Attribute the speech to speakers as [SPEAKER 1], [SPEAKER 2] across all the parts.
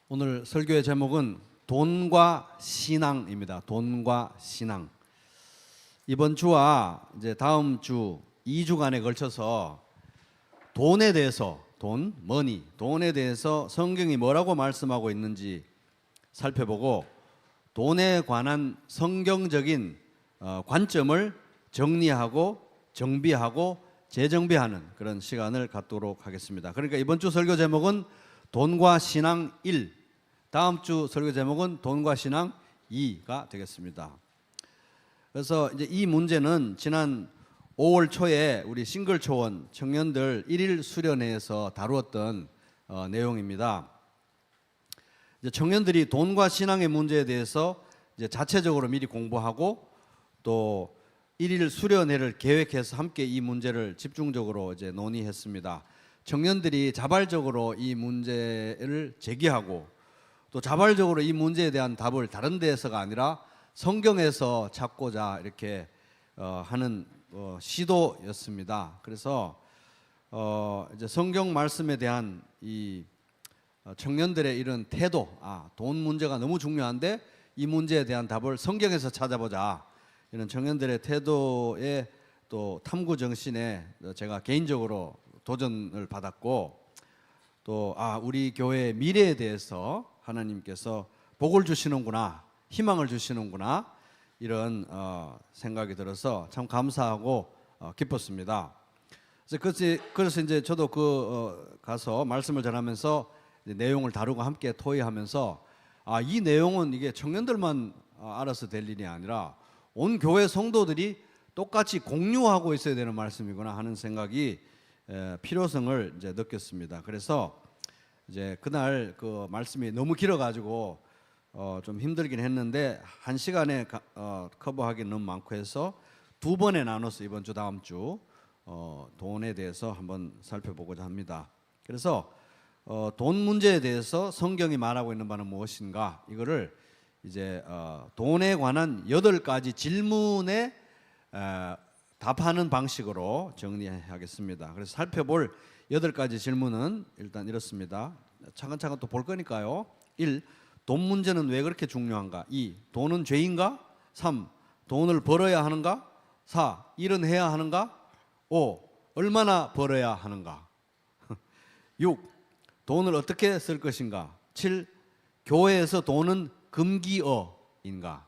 [SPEAKER 1] 오늘 설교의 제목은 돈과 신앙입니다. 돈과 신앙. 이번 주와 이제 다음 주 2주간에 걸쳐서 돈에 대해서, 돈에 대해서 성경이 뭐라고 말씀하고 있는지 살펴보고 돈에 관한 성경적인 관점을 정리하고 정비하고 재정비하는 그런 시간을 갖도록 하겠습니다. 그러니까 이번 주 설교 제목은 돈과 신앙 1, 다음 주 설교 제목은 돈과 신앙 2가 되겠습니다. 그래서 이제 이 문제는 지난 5월 초에 우리 싱글 초원 청년들 1일 수련회에서 다루었던 내용입니다. 이제 청년들이 돈과 신앙의 문제에 대해서 이제 자체적으로 미리 공부하고 또 1일 수련회를 계획해서 함께 이 문제를 집중적으로 이제 논의했습니다. 청년들이 자발적으로 이 문제를 제기하고 또 자발적으로 이 문제에 대한 답을 다른 데에서가 아니라 성경에서 찾고자 이렇게 하는 시도였습니다. 그래서 이제 성경 말씀에 대한 이 청년들의 이런 태도, 돈 문제가 너무 중요한데 이 문제에 대한 답을 성경에서 찾아보자, 이런 청년들의 태도에 또 탐구 정신에 제가 개인적으로 도전을 받았고, 또 우리 교회의 미래에 대해서 하나님께서 복을 주시는구나, 희망을 주시는구나, 이런 생각이 들어서 참 감사하고 기뻤습니다. 그래서 이제 저도 가서 말씀을 전하면서 내용을 다루고 함께 토의하면서 이 내용은 이게 청년들만 알아서 될 일이 아니라 온 교회 성도들이 똑같이 공유하고 있어야 되는 말씀이구나 하는 생각이 필요성을 이제 느꼈습니다. 그래서 이제 그날 그 말씀이 너무 길어가지고 좀 힘들긴 했는데 한 시간에 커버하기는 너무 많고 해서 두 번에 나눠서 이번 주 다음 주 돈에 대해서 한번 살펴보고자 합니다. 그래서 돈 문제에 대해서 성경이 말하고 있는 바는 무엇인가, 이거를 이제 돈에 관한 8가지 질문에 답하는 방식으로 정리하겠습니다. 그래서 살펴볼 8가지 질문은 일단 이렇습니다. 차근차근 또 볼 거니까요. 1. 돈 문제는 왜 그렇게 중요한가? 2. 돈은 죄인가? 3. 돈을 벌어야 하는가? 4. 일은 해야 하는가? 5. 얼마나 벌어야 하는가? 6. 돈을 어떻게 쓸 것인가? 7. 교회에서 돈은 금기어인가?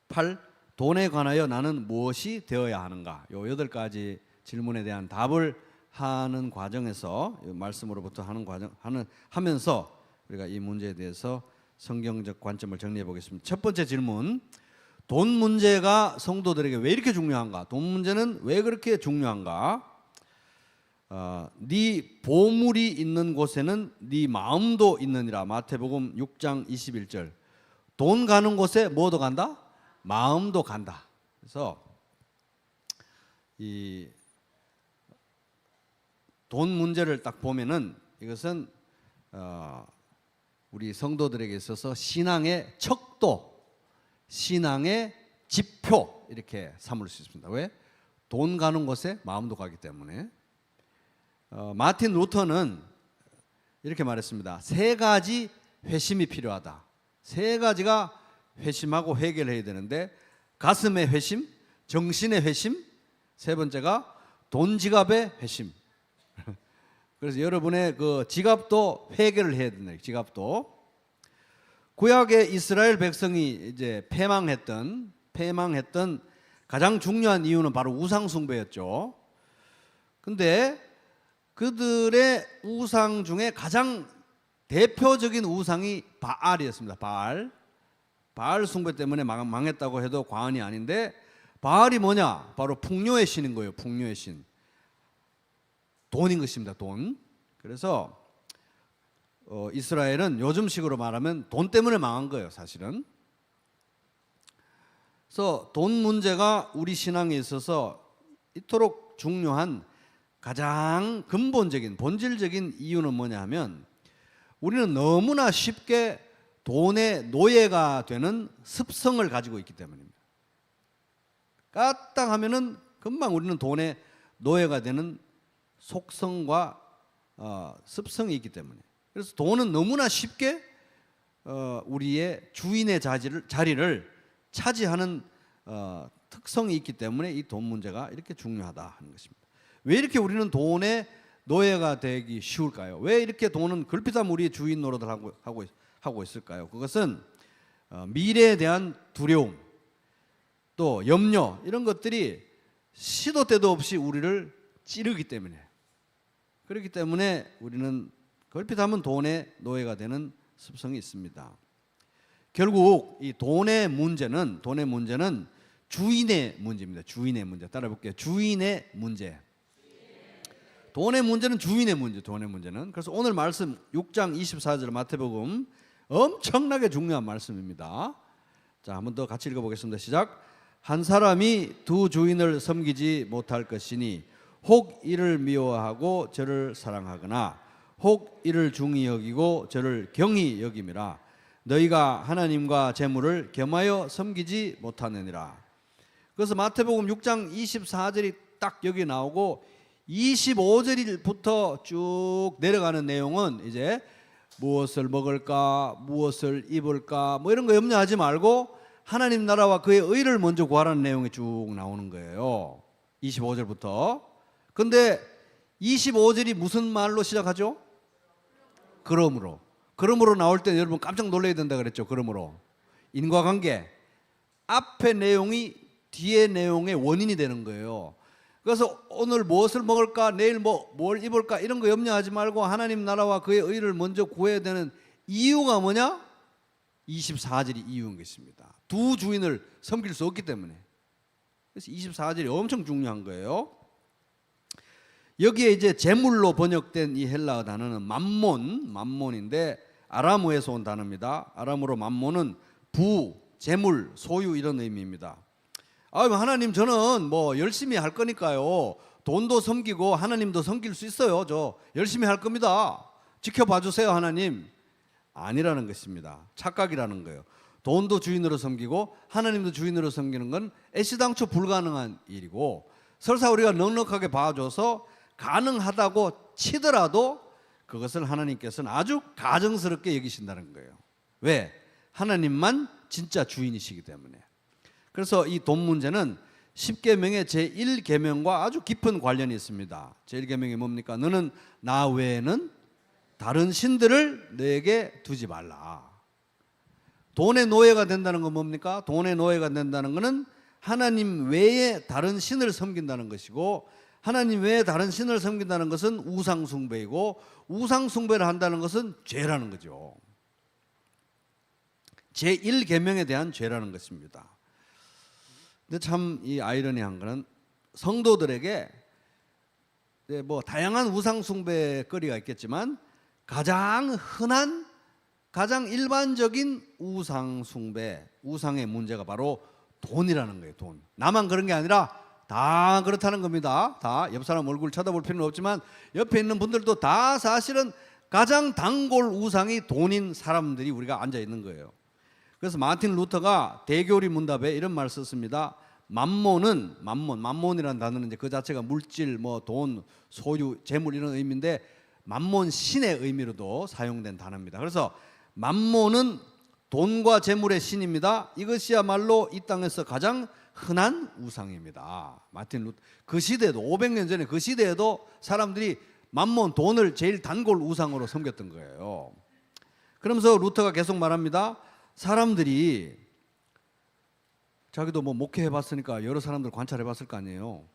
[SPEAKER 1] 8. 돈에 관하여 나는 무엇이 되어야 하는가? 요 8가지 질문에 대한 답을 하는 과정에서, 말씀으로부터 하면서 우리가 이 문제에 대해서 성경적 관점을 정리해 보겠습니다. 첫 번째 질문, 돈 문제가 성도들에게 왜 이렇게 중요한가? 돈 문제는 왜 그렇게 중요한가? 네 보물이 있는 곳에는 네 마음도 있느니라. 마태복음 6장 21절. 돈 가는 곳에 뭐도 간다? 마음도 간다. 그래서 이 돈 문제를 딱 보면은 이것은 우리 성도들에게 있어서 신앙의 척도, 신앙의 지표, 이렇게 삼을 수 있습니다. 왜? 돈 가는 곳에 마음도 가기 때문에. 마틴 루터는 이렇게 말했습니다. 3가지 회심이 필요하다. 3가지가 회심하고 회개를 해야 되는데, 가슴의 회심, 정신의 회심, 3번째가 돈 지갑의 회심. 그래서 여러분의 그 지갑도 회개를 해야 된다. 지갑도. 구약의 이스라엘 백성이 이제 패망했던 가장 중요한 이유는 바로 우상 숭배였죠. 근데 그들의 우상 중에 가장 대표적인 우상이 바알이었습니다. 바알 숭배 때문에 망했다고 해도 과언이 아닌데, 바알이 뭐냐? 바로 풍요의 신인 거예요. 풍요의 신. 돈인 것입니다. 돈. 그래서 이스라엘은 요즘식으로 말하면 돈 때문에 망한 거예요, 사실은. 그래서 돈 문제가 우리 신앙에 있어서 이토록 중요한 가장 근본적인, 본질적인 이유는 뭐냐 하면, 우리는 너무나 쉽게 돈의 노예가 되는 습성을 가지고 있기 때문입니다. 까딱 하면은 금방 우리는 돈의 노예가 되는 속성과 습성이 있기 때문에. 그래서 돈은 너무나 쉽게 우리의 주인의 자리를 차지하는 특성이 있기 때문에 이 돈 문제가 이렇게 중요하다 하는 것입니다. 왜 이렇게 우리는 돈의 노예가 되기 쉬울까요? 왜 이렇게 돈은 글피담 우리의 주인 노릇을 하고 있을까요? 그것은 미래에 대한 두려움, 또 염려, 이런 것들이 시도 때도 없이 우리를 찌르기 때문에, 그렇기 때문에 우리는 걸핏하면 돈의 노예가 되는 습성이 있습니다. 결국 이 돈의 문제는 주인의 문제입니다. 주인의 문제. 따라 볼게요. 주인의 문제. 돈의 문제는 주인의 문제. 돈의 문제는. 그래서 오늘 말씀 6장 24절 마태복음 엄청나게 중요한 말씀입니다. 자, 한번 더 같이 읽어보겠습니다. 시작. 한 사람이 두 주인을 섬기지 못할 것이니 혹 이를 미워하고 저를 사랑하거나 혹 이를 중히 여기고 저를 경히 여김이라. 너희가 하나님과 재물을 겸하여 섬기지 못하느니라. 그래서 마태복음 6장 24절이 딱 여기 나오고 25절부터 쭉 내려가는 내용은 이제 무엇을 먹을까, 무엇을 입을까, 뭐 이런 거 염려하지 말고 하나님 나라와 그의 의를 먼저 구하라는 내용이 쭉 나오는 거예요. 25절부터. 근데 25절이 무슨 말로 시작하죠? 그러므로 나올 때 여러분 깜짝 놀라야 된다 그랬죠. 그러므로 인과관계, 앞의 내용이 뒤의 내용의 원인이 되는 거예요. 그래서 오늘 무엇을 먹을까, 내일 뭘 입을까 이런 거 염려하지 말고 하나님 나라와 그의 의를 먼저 구해야 되는 이유가 뭐냐? 24절이 이유인 것입니다. 두 주인을 섬길 수 없기 때문에. 그래서 24절이 엄청 중요한 거예요. 여기에 이제 재물로 번역된 이 헬라어 단어는 맘몬인데 아람어에서 온 단어입니다. 아람어로 맘몬은 부, 재물, 소유 이런 의미입니다. 하나님 저는 뭐 열심히 할 거니까요. 돈도 섬기고 하나님도 섬길 수 있어요. 저 열심히 할 겁니다. 지켜봐 주세요 하나님. 아니라는 것입니다. 착각이라는 거예요. 돈도 주인으로 섬기고 하나님도 주인으로 섬기는 건 애시당초 불가능한 일이고, 설사 우리가 넉넉하게 봐줘서 가능하다고 치더라도 그것을 하나님께서는 아주 가증스럽게 여기신다는 거예요. 왜? 하나님만 진짜 주인이시기 때문에. 그래서 이 돈 문제는 10계명의 제1계명과 아주 깊은 관련이 있습니다. 제1계명이 뭡니까? 너는 나 외에는 다른 신들을 너에게 두지 말라. 돈의 노예가 된다는 건 뭡니까? 돈의 노예가 된다는 것은 하나님 외에 다른 신을 섬긴다는 것이고, 하나님 외에 다른 신을 섬긴다는 것은 우상숭배이고, 우상숭배를 한다는 것은 죄라는 거죠. 제1계명에 대한 죄라는 것입니다. 근데 참 이 아이러니한 거는 성도들에게 뭐 다양한 우상숭배 거리가 있겠지만 가장 흔한, 가장 일반적인 우상숭배, 우상의 문제가 바로 돈이라는 거예요. 돈. 나만 그런 게 아니라 다 그렇다는 겁니다. 다 옆 사람 얼굴 쳐다볼 필요는 없지만 옆에 있는 분들도 다 사실은 가장 단골 우상이 돈인 사람들이 우리가 앉아 있는 거예요. 그래서 마틴 루터가 대교리 문답에 이런 말을 썼습니다. 만몬이라는 단어는 이제 그 자체가 물질, 뭐 돈, 소유, 재물 이런 의미인데 만몬 신의 의미로도 사용된 단어입니다. 그래서 만몬은 돈과 재물의 신입니다. 이것이야말로 이 땅에서 가장 흔한 우상입니다. 마틴 루터 그 시대에도 500년 전에 그 시대에도 사람들이 만몬, 돈을 제일 단골 우상으로 섬겼던 거예요. 그러면서 루터가 계속 말합니다. 사람들이, 자기도 뭐 목회해 봤으니까 여러 사람들 관찰해 봤을 거 아니에요.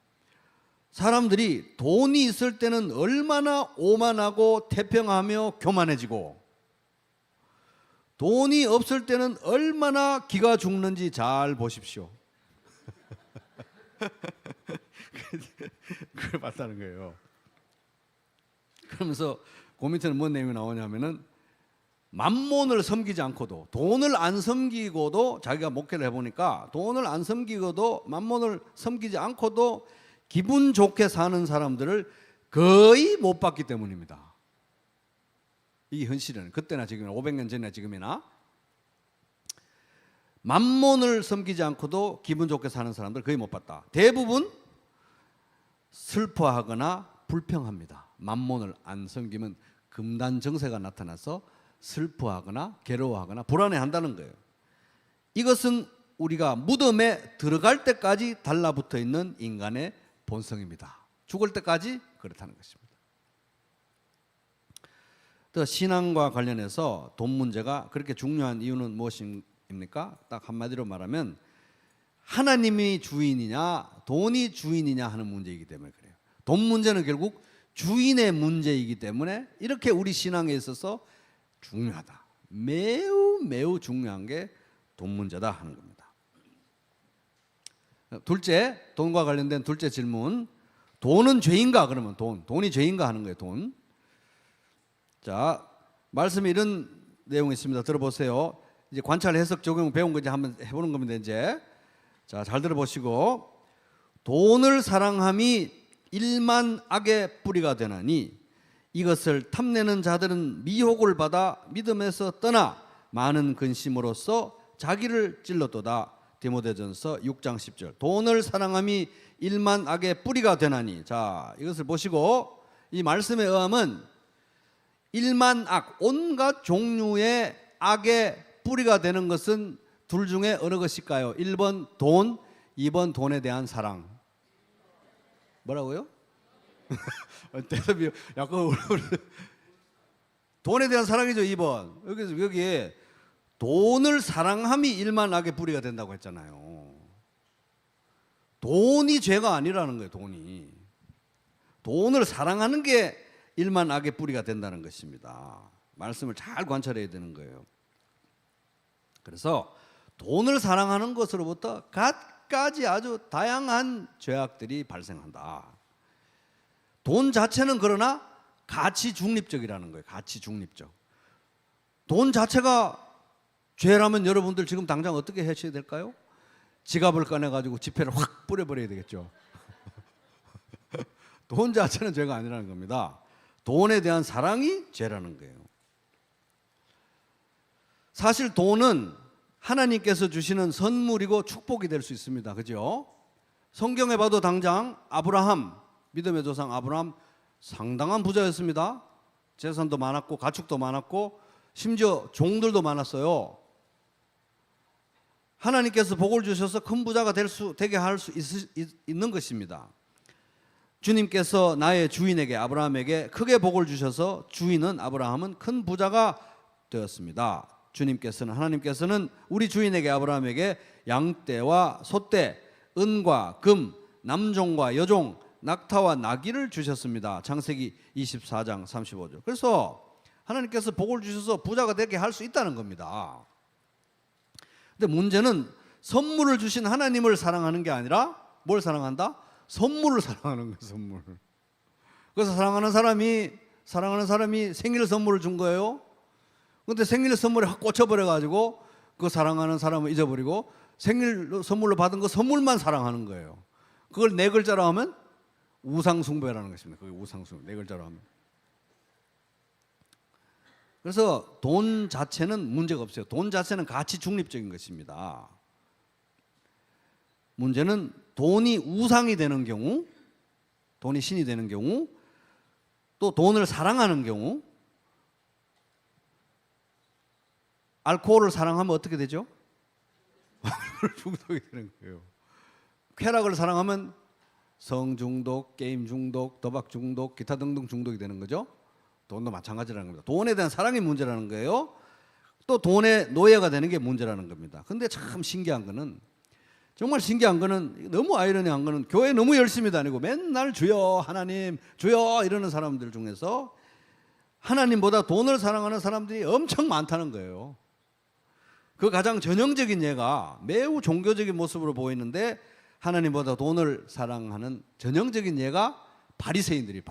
[SPEAKER 1] 사람들이 돈이 있을 때는 얼마나 오만하고 태평하며 교만해지고, 돈이 없을 때는 얼마나 기가 죽는지 잘 보십시오. 그걸 봤다는 거예요. 그러면서 그 밑에는 뭔 내용이 나오냐면은 만몬을 섬기지 않고도, 돈을 안 섬기고도, 자기가 목회를 해보니까 돈을 안 섬기고도 만몬을 섬기지 않고도 기분 좋게 사는 사람들을 거의 못 봤기 때문입니다. 이게 현실은 그때나 지금이나 500년 전이나 지금이나 만몬을 섬기지 않고도 기분 좋게 사는 사람들 거의 못 봤다. 대부분 슬퍼하거나 불평합니다. 만몬을 안 섬기면 금단 정세가 나타나서 슬퍼하거나 괴로워하거나 불안해한다는 거예요. 이것은 우리가 무덤에 들어갈 때까지 달라붙어 있는 인간의 본성입니다. 죽을 때까지 그렇다는 것입니다. 또 신앙과 관련해서 돈 문제가 그렇게 중요한 이유는 무엇입니까? 딱 한마디로 말하면 하나님이 주인이냐 돈이 주인이냐 하는 문제이기 때문에 그래요. 돈 문제는 결국 주인의 문제이기 때문에 이렇게 우리 신앙에 있어서 중요하다. 매우 중요한 게 돈 문제다 하는 겁니다. 둘째, 돈과 관련된 둘째 질문. 돈은 죄인가? 그러면 돈이 죄인가 하는 거예요. 돈. 자, 말씀에 이런 내용이 있습니다. 들어보세요. 이제 관찰, 해석, 적용 배운 거 이제 한번 해보는 겁니다. 이제 자, 잘 들어보시고, 돈을 사랑함이 일만 악의 뿌리가 되나니 이것을 탐내는 자들은 미혹을 받아 믿음에서 떠나 많은 근심으로써 자기를 찔렀도다. 디모데전서 6장 10절. 돈을 사랑함이 일만 악의 뿌리가 되나니. 자, 이것을 보시고 이 말씀에 의하면 일만 악, 온갖 종류의 악의 뿌리가 되는 것은 둘 중에 어느 것일까요? 1번 돈, 2번 돈에 대한 사랑. 뭐라고요? 대답이 약간 돈에 대한 사랑이죠. 2번. 여기에 돈을 사랑함이 일만 악의 뿌리가 된다고 했잖아요. 돈이 죄가 아니라는 거예요. 돈을 사랑하는 게 일만 악의 뿌리가 된다는 것입니다. 말씀을 잘 관찰해야 되는 거예요. 그래서 돈을 사랑하는 것으로부터 갖가지 아주 다양한 죄악들이 발생한다. 돈 자체는 그러나 가치 중립적이라는 거예요. 가치 중립적. 돈 자체가 죄라면 여러분들 지금 당장 어떻게 하셔야 될까요? 지갑을 꺼내가지고 지폐를 확 뿌려버려야 되겠죠. 돈 자체는 죄가 아니라는 겁니다. 돈에 대한 사랑이 죄라는 거예요. 사실 돈은 하나님께서 주시는 선물이고 축복이 될 수 있습니다. 그죠? 성경에 봐도 당장 아브라함, 믿음의 조상 아브라함 상당한 부자였습니다. 재산도 많았고 가축도 많았고 심지어 종들도 많았어요. 하나님께서 복을 주셔서 큰 부자가 되게 할 수 있는 것입니다. 주님께서 나의 주인에게 아브라함에게 크게 복을 주셔서 주인은 아브라함은 큰 부자가 되었습니다. 하나님께서는 우리 주인에게 아브라함에게 양떼와 소떼, 은과 금, 남종과 여종, 낙타와 나귀를 주셨습니다. 창세기 24장 35절. 그래서 하나님께서 복을 주셔서 부자가 되게 할 수 있다는 겁니다. 근데 문제는 선물을 주신 하나님을 사랑하는 게 아니라 뭘 사랑한다? 선물을 사랑하는 거예요. 선물. 그래서 사랑하는 사람이 생일 선물을 준 거예요. 근데 생일 선물에 확 꽂혀버려 가지고 그 사랑하는 사람을 잊어버리고 생일 선물로 받은 그 선물만 사랑하는 거예요. 그걸 네 글자로 하면 우상숭배라는 것입니다. 그게 우상숭배. 네 글자로 하면. 그래서 돈 자체는 문제가 없어요. 돈 자체는 가치 중립적인 것입니다. 문제는 돈이 우상이 되는 경우, 돈이 신이 되는 경우, 또 돈을 사랑하는 경우, 알코올을 사랑하면 어떻게 되죠? 중독이 되는 거예요. 쾌락을 사랑하면 성중독, 게임 중독, 도박 중독, 기타 등등 중독이 되는 거죠. 돈도 마찬가지라는 겁니다. 돈에 대한 사랑이 문제라는 거예요. 또 돈의 노예가 되는 게 문제라는 겁니다. 근데 참 신기한 거는, 정말 신기한 거는, 너무 아이러니한 거는 교회 너무 열심히 다니고 맨날 주여 하나님 주여 이러는 사람들 중에서 하나님보다 돈을 사랑하는 사람들이 엄청 많다는 거예요. 그 가장 전형적인 예가 매우 종교적인 모습으로 보이는데 하나님보다 돈을 사랑하는 전형적인 예가 바리새인들.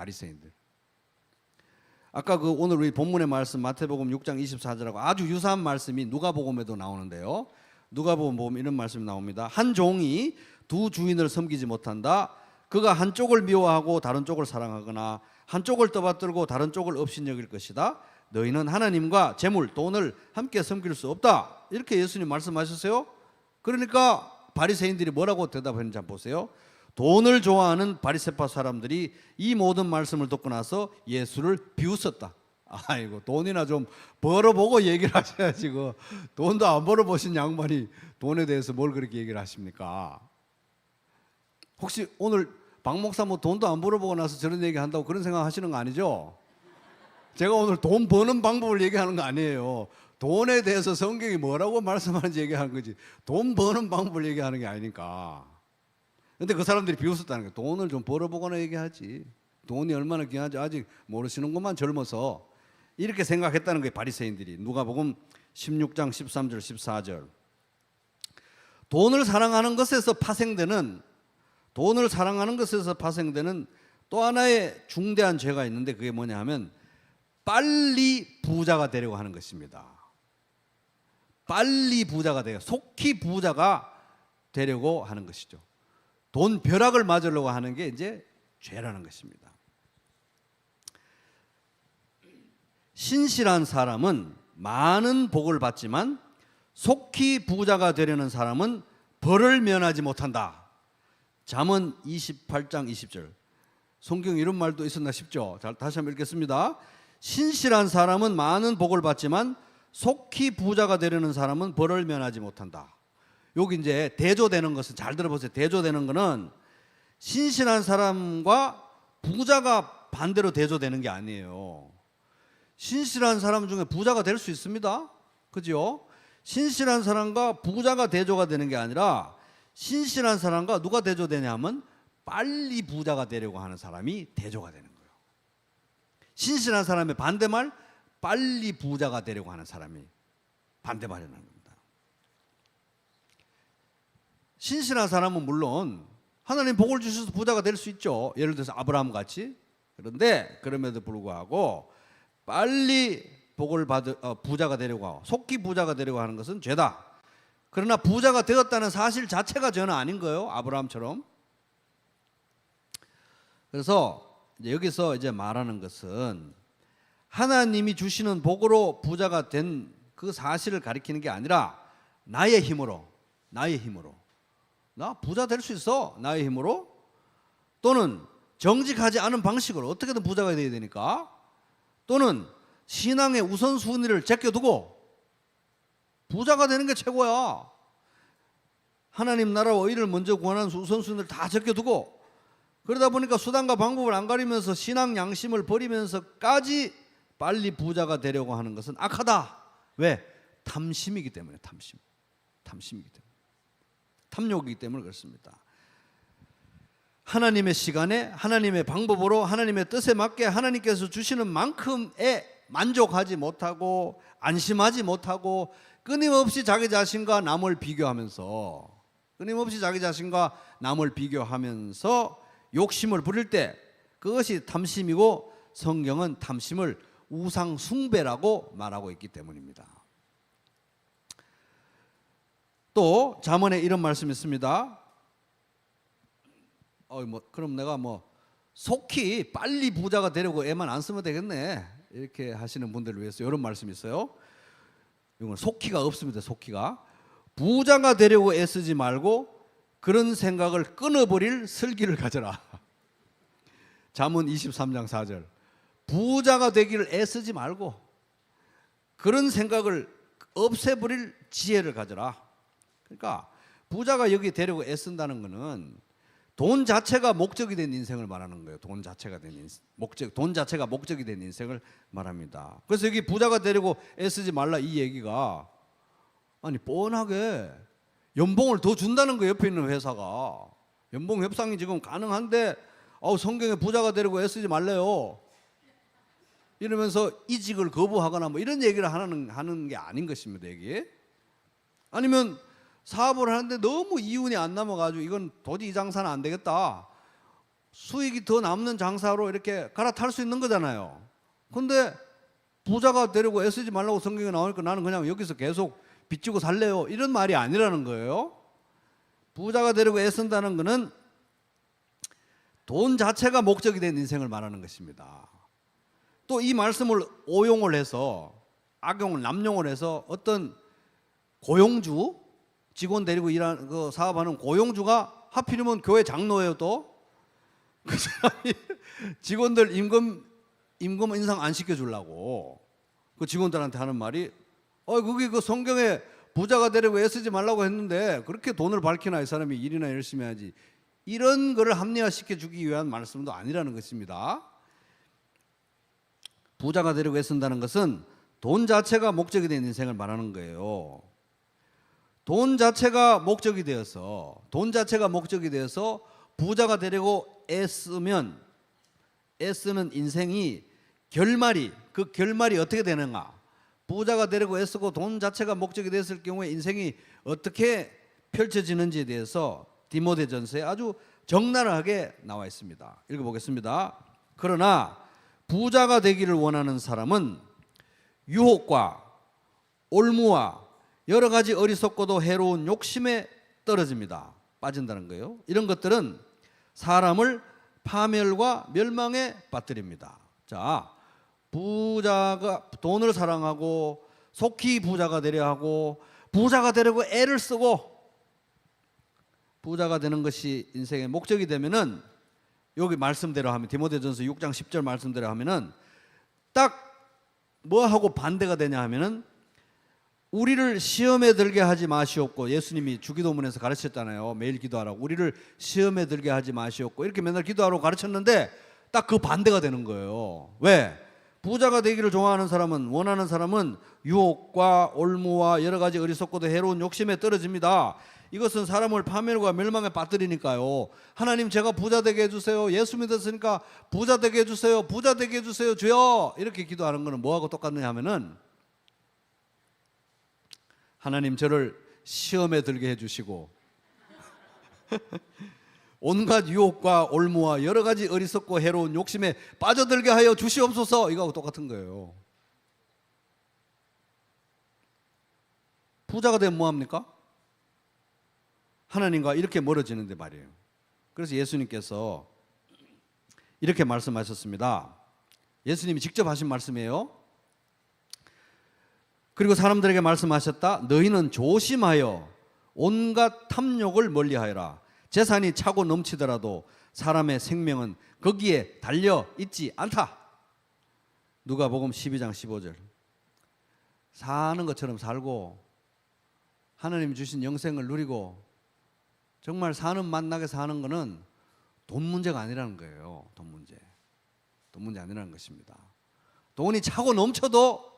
[SPEAKER 1] 아까 그 오늘 우리 본문의 말씀 마태복음 6장 24절하고 아주 유사한 말씀이 누가복음에도 나오는데요. 누가복음 보면 이런 말씀이 나옵니다. 한 종이 두 주인을 섬기지 못한다. 그가 한쪽을 미워하고 다른 쪽을 사랑하거나 한쪽을 떠받들고 다른 쪽을 업신여길 것이다. 너희는 하나님과 재물, 돈을 함께 섬길 수 없다. 이렇게 예수님 말씀하셨어요. 그러니까 바리새인들이 뭐라고 대답했는지 한번 보세요. 돈을 좋아하는 바리새파 사람들이 이 모든 말씀을 듣고 나서 예수를 비웃었다. 아이고, 돈이나 좀 벌어보고 얘기를 하셔야지. 그 돈도 안 벌어보신 양반이 돈에 대해서 뭘 그렇게 얘기를 하십니까? 혹시 오늘 박 목사 뭐 돈도 안 벌어보고 나서 저런 얘기 한다고 그런 생각 하시는 거 아니죠? 제가 오늘 돈 버는 방법을 얘기하는 거 아니에요. 돈에 대해서 성경이 뭐라고 말씀하는지 얘기하는 거지, 돈 버는 방법을 얘기하는 게 아니니까. 근데 그 사람들이 비웃었다는 거예요. 돈을 좀 벌어보거나 얘기하지, 돈이 얼마나 귀한지 아직 모르시는것만 젊어서, 이렇게 생각했다는 거예요, 바리새인들이. 누가복음 16장 13절 14절. 돈을 사랑하는 것에서 파생되는 또 하나의 중대한 죄가 있는데, 그게 뭐냐 하면 빨리 부자가 되려고 하는 것입니다. 빨리 부자가 되려, 속히 부자가 되려고 하는 것이죠. 돈 벼락을 맞으려고 하는 게 이제 죄라는 것입니다. 신실한 사람은 많은 복을 받지만 속히 부자가 되려는 사람은 벌을 면하지 못한다. 잠언 28장 20절. 성경 이런 말도 있었나 싶죠. 자, 다시 한번 읽겠습니다. 신실한 사람은 많은 복을 받지만 속히 부자가 되려는 사람은 벌을 면하지 못한다. 여기 이제 대조되는 것은, 잘 들어보세요. 대조되는 것은 신실한 사람과 부자가 반대로 대조되는 게 아니에요. 신실한 사람 중에 부자가 될 수 있습니다. 그죠? 신실한 사람과 부자가 대조가 되는 게 아니라, 신실한 사람과 누가 대조되냐 하면 빨리 부자가 되려고 하는 사람이 대조가 되는 거예요. 신실한 사람의 반대말, 빨리 부자가 되려고 하는 사람이 반대말이라는 겁니다. 신실한 사람은 물론 하나님 복을 주셔서 부자가 될 수 있죠. 예를 들어서 아브라함 같이. 그런데 그럼에도 불구하고 빨리 복을 부자가 되려고 하고 속히 부자가 되려고 하는 것은 죄다. 그러나 부자가 되었다는 사실 자체가 죄는 아닌 거예요, 아브라함처럼. 그래서 여기서 이제 말하는 것은 하나님이 주시는 복으로 부자가 된 그 사실을 가리키는 게 아니라, 나의 힘으로 나 부자 될 수 있어, 나의 힘으로, 또는 정직하지 않은 방식으로 어떻게든 부자가 돼야 되니까, 또는 신앙의 우선순위를 제껴두고 부자가 되는 게 최고야. 하나님 나라와 의를 먼저 구하는 우선순위를 다 제껴두고, 그러다 보니까 수단과 방법을 안 가리면서 신앙 양심을 버리면서까지 빨리 부자가 되려고 하는 것은 악하다. 왜? 탐심이기 때문에. 탐심이기 때문에, 탐욕이기 때문에 그렇습니다. 하나님의 시간에, 하나님의 방법으로, 하나님의 뜻에 맞게 하나님께서 주시는 만큼에 만족하지 못하고 안심하지 못하고 끊임없이 자기 자신과 남을 비교하면서 욕심을 부릴 때, 그것이 탐심이고, 성경은 탐심을 우상 숭배라고 말하고 있기 때문입니다. 또 잠언에 이런 말씀이 있습니다. 그럼 내가 속히 빨리 부자가 되려고 애만 안 쓰면 되겠네, 이렇게 하시는 분들을 위해서 이런 말씀이 있어요. 이건 속기가 없습니다. 속기가. 부자가 되려고 애쓰지 말고 그런 생각을 끊어버릴 슬기를 가져라. 잠언 23장 4절. 부자가 되기를 애쓰지 말고 그런 생각을 없애버릴 지혜를 가져라. 그러니까 부자가 여기 되려고 애쓴다는 것은 돈 자체가 목적이 된 인생을 말하는 거예요. 돈 자체가 목적이 된 인생을 말합니다. 그래서 여기 부자가 되려고 애쓰지 말라, 이 얘기가 아니 뻔하게 연봉을 더 준다는 거예요. 옆에 있는 회사가 연봉 협상이 지금 가능한데 성경에 부자가 되려고 애쓰지 말래요 이러면서 이직을 거부하거나 이런 얘기를 하는 게 아닌 것입니다. 여기. 아니면 사업을 하는데 너무 이윤이 안 남아가지고 이건 도저히 이 장사는 안 되겠다, 수익이 더 남는 장사로 이렇게 갈아탈 수 있는 거잖아요. 근데 부자가 되려고 애쓰지 말라고 성경에 나오니까 나는 그냥 여기서 계속 빚지고 살래요, 이런 말이 아니라는 거예요. 부자가 되려고 애쓴다는 것은 돈 자체가 목적이 된 인생을 말하는 것입니다. 또 이 말씀을 오용을 해서, 악용을 남용을 해서 어떤 고용주, 직원 데리고 일하는 그 사업하는 고용주가 하필이면 교회 장로예요. 또 그 사람이 직원들 임금 임금 인상 안 시켜주려고 그 직원들한테 하는 말이 그게 그 성경에 부자가 되려고 애쓰지 말라고 했는데 그렇게 돈을 밝히나 이 사람이 일이나 열심히 하지. 이런 거를 합리화시켜주기 위한 말씀도 아니라는 것입니다. 부자가 되려고 애쓴다는 것은 돈 자체가 목적이 된 인생을 말하는 거예요. 돈 자체가 목적이 되어서 부자가 되려고 애쓰면 애쓰는 인생이 그 결말이 어떻게 되는가? 부자가 되려고 애쓰고 돈 자체가 목적이 됐을 경우에 인생이 어떻게 펼쳐지는지에 대해서 디모데전서에 아주 적나라하게 나와 있습니다. 읽어보겠습니다. 그러나 부자가 되기를 원하는 사람은 유혹과 올무와 여러 가지 어리석고도 해로운 욕심에 떨어집니다. 빠진다는 거예요. 이런 것들은 사람을 파멸과 멸망에 빠뜨립니다. 자, 부자가 돈을 사랑하고 속히 부자가 되려 하고 부자가 되려고 애를 쓰고 부자가 되는 것이 인생의 목적이 되면은 여기 말씀대로 하면 디모데전서 6장 10절 말씀대로 하면은 딱 뭐하고 반대가 되냐 하면은 우리를 시험에 들게 하지 마시옵고 예수님이 주기도문에서 가르쳤잖아요. 매일 기도하라고 우리를 시험에 들게 하지 마시옵고 이렇게 맨날 기도하라고 가르쳤는데 딱 그 반대가 되는 거예요. 왜? 부자가 되기를 원하는 사람은 유혹과 올무와 여러 가지 어리석고도 해로운 욕심에 떨어집니다. 이것은 사람을 파멸과 멸망에 빠뜨리니까요. 하나님 제가 부자 되게 해주세요. 예수 믿었으니까 부자 되게 해주세요. 부자 되게 해주세요. 주여. 이렇게 기도하는 거는 뭐하고 똑같느냐 하면은 하나님 저를 시험에 들게 해주시고 온갖 유혹과 올무와 여러 가지 어리석고 해로운 욕심에 빠져들게 하여 주시옵소서. 이거하고 똑같은 거예요. 부자가 되면 뭐합니까? 하나님과 이렇게 멀어지는데 말이에요. 그래서 예수님께서 이렇게 말씀하셨습니다. 예수님이 직접 하신 말씀이에요. 그리고 사람들에게 말씀하셨다. 너희는 조심하여 온갖 탐욕을 멀리하여라. 재산이 차고 넘치더라도 사람의 생명은 거기에 달려 있지 않다. 누가복음 12장 15절. 사는 것처럼 살고 하나님 주신 영생을 누리고 정말 사는 맛나게 사는 거는 돈 문제가 아니라는 거예요. 돈 문제 아니라는 것입니다. 돈이 차고 넘쳐도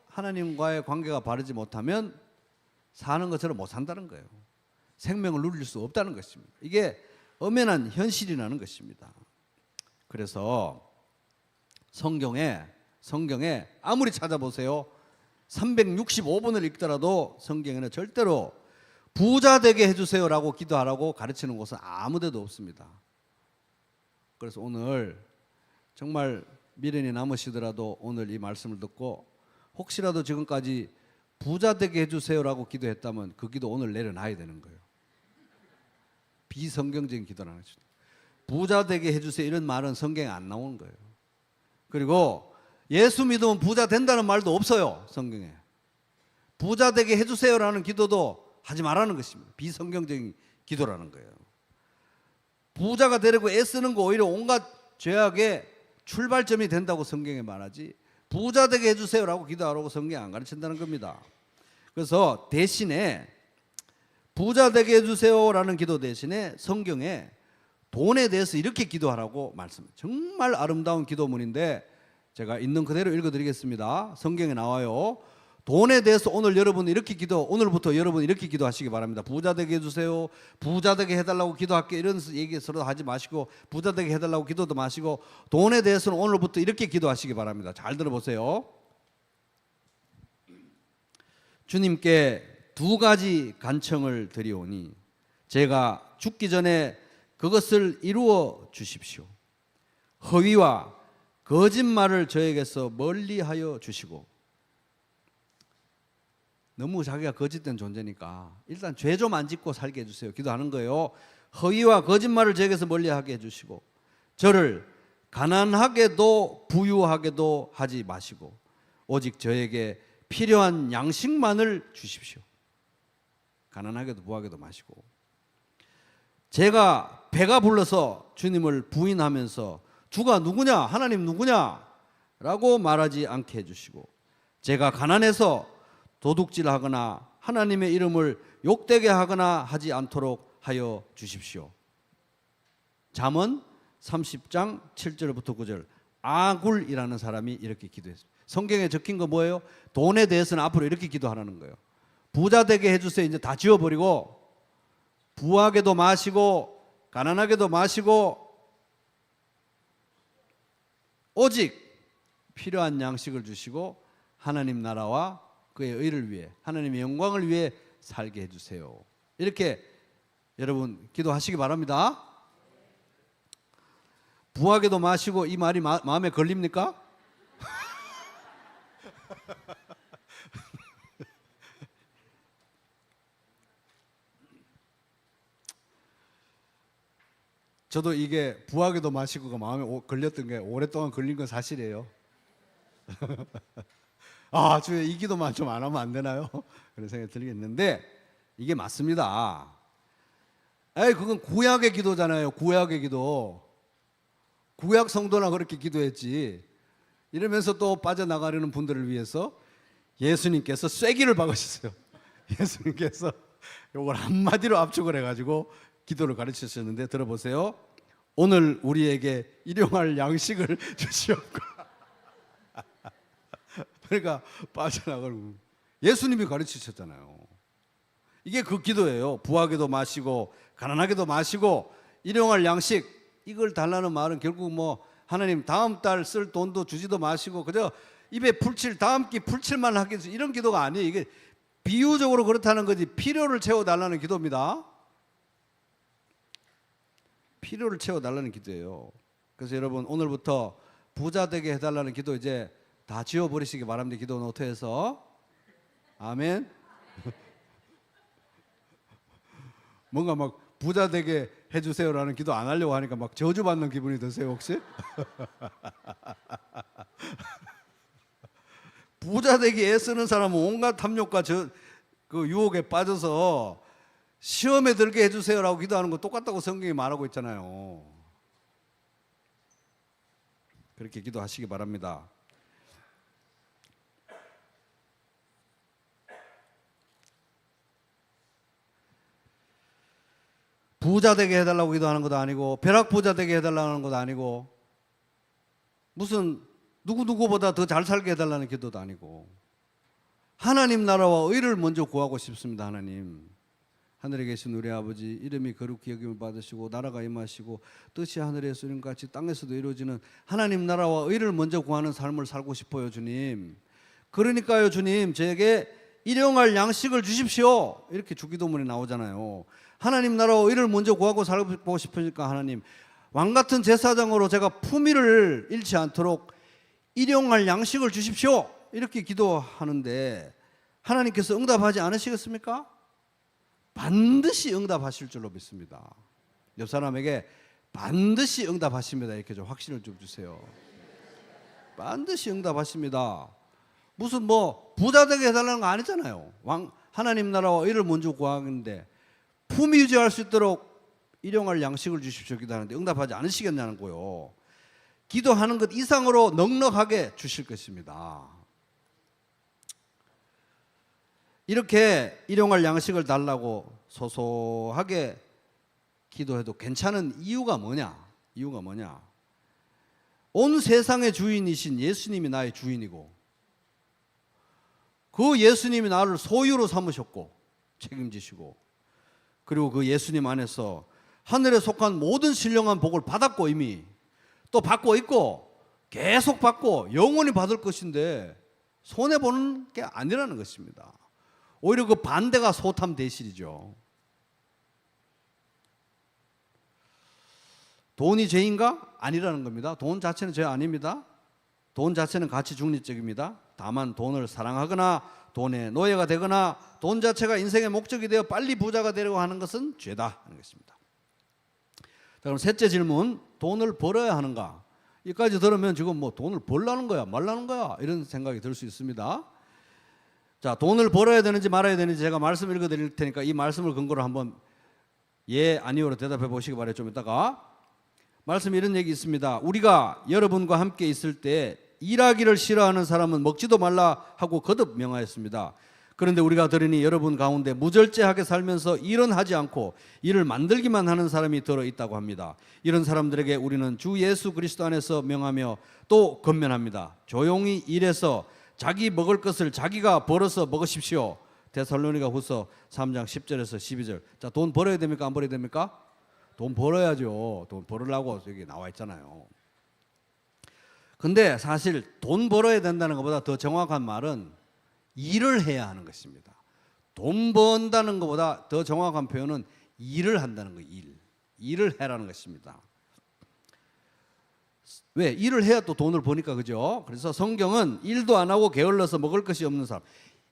[SPEAKER 1] 하나님과의 관계가 바르지 못하면 사는 것처럼 못 산다는 거예요. 생명을 누릴 수 없다는 것입니다. 이게 엄연한 현실이라는 것입니다. 그래서 성경에 아무리 찾아보세요. 365번을 읽더라도 성경에는 절대로 부자 되게 해주세요라고 기도하라고 가르치는 곳은 아무 데도 없습니다. 그래서 오늘 정말 미련이 남으시더라도 오늘 이 말씀을 듣고 혹시라도 지금까지 부자 되게 해주세요라고 기도했다면 그 기도 오늘 내려놔야 되는 거예요. 비성경적인 기도라는 거죠. 부자 되게 해주세요 이런 말은 성경에 안 나오는 거예요. 그리고 예수 믿으면 부자 된다는 말도 없어요. 성경에. 부자 되게 해주세요라는 기도도 하지 말라는 것입니다. 비성경적인 기도라는 거예요. 부자가 되려고 애쓰는 거 오히려 온갖 죄악의 출발점이 된다고 성경에 말하지 부자 되게 해주세요라고 기도하라고 성경이 안 가르친다는 겁니다. 그래서 대신에 부자 되게 해주세요라는 기도 대신에 성경에 돈에 대해서 이렇게 기도하라고 말씀. 정말 아름다운 기도문인데 제가 있는 그대로 읽어드리겠습니다. 성경에 나와요. 돈에 대해서 오늘부터 여러분 이렇게 기도하시기 바랍니다. 부자 되게 해주세요. 부자 되게 해달라고 기도할게. 이런 얘기 서로 하지 마시고 부자 되게 해달라고 기도도 마시고 돈에 대해서는 오늘부터 이렇게 기도하시기 바랍니다. 잘 들어보세요. 주님께 두 가지 간청을 드리오니 제가 죽기 전에 그것을 이루어 주십시오. 허위와 거짓말을 저에게서 멀리하여 주시고 너무 자기가 거짓된 존재니까 일단 죄 좀 안 짓고 살게 해주세요. 기도하는 거예요. 허위와 거짓말을 저에게서 멀리하게 해주시고 저를 가난하게도 부유하게도 하지 마시고 오직 저에게 필요한 양식만을 주십시오. 가난하게도 부하게도 마시고 제가 배가 불러서 주님을 부인하면서 주가 누구냐, 하나님 누구냐 라고 말하지 않게 해주시고, 제가 가난해서 도둑질하거나 하나님의 이름을 욕되게 하거나 하지 않도록 하여 주십시오. 잠언 30장 7절부터 9절, 아굴이라는 사람이 이렇게 기도했습니다. 성경에 적힌 거 뭐예요? 돈에 대해서는 앞으로 이렇게 기도하라는 거예요. 부자 되게 해주세요. 이제 다 지워버리고, 부하게도 마시고 가난하게도 마시고, 오직 필요한 양식을 주시고 하나님 나라와 그의 의를 위해, 하나님의 영광을 위해 살게 해주세요. 이렇게 여러분 기도하시기 바랍니다. 부하게도 마시고, 이 말이 마음에 걸립니까? 저도 이게 부하게도 마시고가 마음에 걸렸던 게 오랫동안 걸린 건 사실이에요. 아, 주여 이 기도만 좀 안 하면 안 되나요? 그런 생각이 들겠는데, 이게 맞습니다. 그건 구약의 기도잖아요. 구약의 기도. 구약 성도나 그렇게 기도했지. 이러면서 또 빠져나가려는 분들을 위해서 예수님께서 쐐기를 박으셨어요. 예수님께서 이걸 한마디로 압축을 해가지고 기도를 가르치셨는데, 들어보세요. 오늘 우리에게 일용할 양식을 주시옵고. 그러니까 빠져나가고, 예수님이 가르치셨잖아요. 이게 그 기도예요. 부하게도 마시고 가난하게도 마시고 일용할 양식, 이걸 달라는 말은 결국 뭐 하나님 다음 달 쓸 돈도 주지도 마시고 그저 입에 풀칠, 다음 끼 풀칠만 하기, 이런 기도가 아니에요. 이게 비유적으로 그렇다는 거지, 필요를 채워달라는 기도입니다. 필요를 채워달라는 기도예요. 그래서 여러분, 오늘부터 부자 되게 해달라는 기도 이제 다 지워버리시기 바랍니다. 기도 노트에서. 아멘. 뭔가 막 부자 되게 해주세요라는 기도 안 하려고 하니까 막 저주받는 기분이 드세요 혹시? 부자 되기 애쓰는 사람은 온갖 탐욕과 그 유혹에 빠져서 시험에 들게 해주세요라고 기도하는 거 똑같다고 성경이 말하고 있잖아요. 그렇게 기도하시기 바랍니다. 부자 되게 해달라고 기도하는 것도 아니고, 벼락 부자 되게 해달라는 것도 아니고, 무슨 누구보다 더 잘 살게 해달라는 기도도 아니고, 하나님 나라와 의를 먼저 구하고 싶습니다. 하나님, 하늘에 계신 우리 아버지, 이름이 거룩히 여김을 받으시고 나라가 임하시고 뜻이 하늘에서 이룬 같이 땅에서도 이루어지는 하나님 나라와 의를 먼저 구하는 삶을 살고 싶어요, 주님. 그러니까요, 주님, 저에게 일용할 양식을 주십시오. 이렇게 주기도문에 나오잖아요. 하나님 나라와 의를 먼저 구하고 살고 싶으니까 하나님, 왕같은 제사장으로 제가 품위를 잃지 않도록 일용할 양식을 주십시오. 이렇게 기도하는데 하나님께서 응답하지 않으시겠습니까? 반드시 응답하실 줄로 믿습니다. 옆 사람에게 반드시 응답하십니다. 이렇게 좀 확신을 좀 주세요. 반드시 응답하십니다. 무슨 뭐 부자 되게 해달라는 거 아니잖아요. 하나님 나라와 의를 먼저 구하는데 품위 유지할 수 있도록 일용할 양식을 주십시오 기도하는데 응답하지 않으시겠냐는 거요. 기도하는 것 이상으로 넉넉하게 주실 것입니다. 이렇게 일용할 양식을 달라고 소소하게 기도해도 괜찮은 이유가 뭐냐? 이유가 뭐냐? 온 세상의 주인이신 예수님이 나의 주인이고, 그 예수님이 나를 소유로 삼으셨고 책임지시고, 그리고 그 예수님 안에서 하늘에 속한 모든 신령한 복을 받았고, 이미 또 받고 있고 계속 받고 영원히 받을 것인데 손해보는 게 아니라는 것입니다. 오히려 그 반대가 소탐 대실이죠. 돈이 죄인가? 아니라는 겁니다. 돈 자체는 죄 아닙니다. 돈 자체는 가치 중립적입니다. 다만 돈을 사랑하거나 돈의 노예가 되거나 돈 자체가 인생의 목적이 되어 빨리 부자가 되려고 하는 것은 죄다 하는 것입니다. 그럼 셋째 질문, 돈을 벌어야 하는가? 여기까지 들으면 지금 뭐 돈을 벌라는 거야 말라는 거야 이런 생각이 들 수 있습니다. 자, 돈을 벌어야 되는지 말아야 되는지 제가 말씀 읽어 드릴 테니까 이 말씀을 근거로 한번 예 아니오로 대답해 보시기 바라요. 좀 이따가 말씀에 이런 얘기 있습니다. 우리가 여러분과 함께 있을 때 일하기를 싫어하는 사람은 먹지도 말라 하고 거듭 명하였습니다. 그런데 우리가 들으니 여러분 가운데 무절제하게 살면서 일은 하지 않고 일을 만들기만 하는 사람이 들어 있다고 합니다. 이런 사람들에게 우리는 주 예수 그리스도 안에서 명하며 또 권면합니다. 조용히 일해서 자기 먹을 것을 자기가 벌어서 먹으십시오. 데살로니가 후서 3장 10절에서 12절. 자, 돈 벌어야 됩니까? 안 벌어야 됩니까? 돈 벌어야죠. 돈 벌으려고 여기 나와 있잖아요. 근데 사실 돈 벌어야 된다는 것보다 더 정확한 말은 일을 해야 하는 것입니다. 돈 번다는 것보다 더 정확한 표현은 일을 한다는 거예요. 일을 해라는 것입니다. 왜? 일을 해야 또 돈을 버니까, 그죠? 그래서 성경은 일도 안 하고 게을러서 먹을 것이 없는 사람,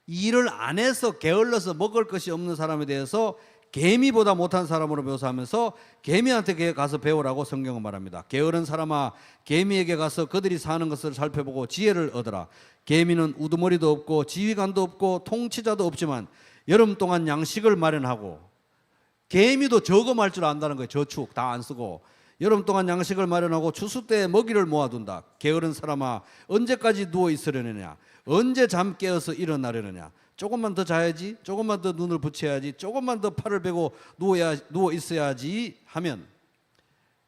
[SPEAKER 1] 일을 안 해서 게을러서 먹을 것이 없는 사람에 대해서 개미보다 못한 사람으로 묘사하면서 개미한테 가서 배우라고 성경은 말합니다. 게으른 사람아, 개미에게 가서 그들이 사는 것을 살펴보고 지혜를 얻어라. 개미는 우두머리도 없고 지휘관도 없고 통치자도 없지만 여름 동안 양식을 마련하고, 개미도 저금할 줄 안다는 거예요. 저축 다 안 쓰고 여름 동안 양식을 마련하고 추수 때에 먹이를 모아둔다. 게으른 사람아, 언제까지 누워 있으려느냐? 언제 잠 깨어서 일어나려느냐? 조금만 더 자야지, 조금만 더 눈을 붙여야지, 조금만 더 팔을 베고 누워 있어야지 하면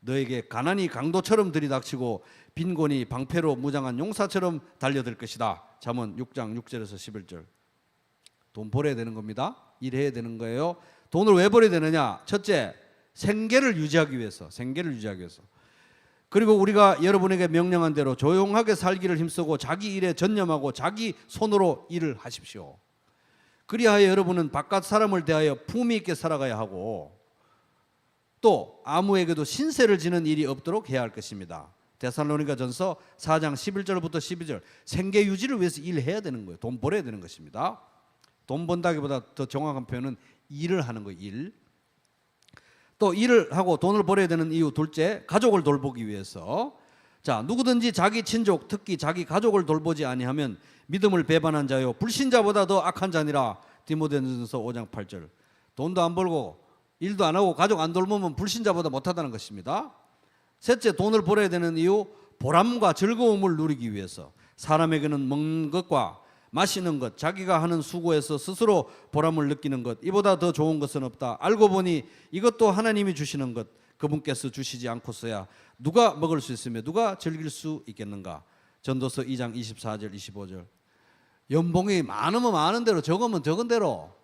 [SPEAKER 1] 너에게 가난이 강도처럼 들이닥치고 빈곤이 방패로 무장한 용사처럼 달려들 것이다. 잠언 6장 6절에서 11절. 돈 벌어야 되는 겁니다. 일해야 되는 거예요. 돈을 왜 벌어야 되느냐? 첫째, 생계를 유지하기 위해서. 그리고 우리가 여러분에게 명령한 대로 조용하게 살기를 힘쓰고 자기 일에 전념하고 자기 손으로 일을 하십시오. 그리하여 여러분은 바깥 사람을 대하여 품위 있게 살아가야 하고 또 아무에게도 신세를 지는 일이 없도록 해야 할 것입니다. 데살로니가전서 4장 11절부터 12절. 생계 유지를 위해서 일해야 되는 거예요. 돈 벌어야 되는 것입니다. 돈 번다기보다 더 정확한 표현은 일을 하는 거예요. 일. 또 일을 하고 돈을 벌어야 되는 이유 둘째, 가족을 돌보기 위해서. 자, 누구든지 자기 친족, 특히 자기 가족을 돌보지 아니하면 믿음을 배반한 자요 불신자보다 더 악한 자니라. 디모데전서 5장 8절. 돈도 안 벌고 일도 안 하고 가족 안 돌보면 불신자보다 못하다는 것입니다. 셋째, 돈을 벌어야 되는 이유, 보람과 즐거움을 누리기 위해서. 사람에게는 먹는 것과 마시는 것, 자기가 하는 수고에서 스스로 보람을 느끼는 것, 이보다 더 좋은 것은 없다. 알고 보니 이것도 하나님이 주시는 것, 그분께서 주시지 않고서야 누가 먹을 수 있으며 누가 즐길 수 있겠는가. 전도서 2장 24절 25절. 연봉이 많으면 많은 대로, 적으면 적은 대로,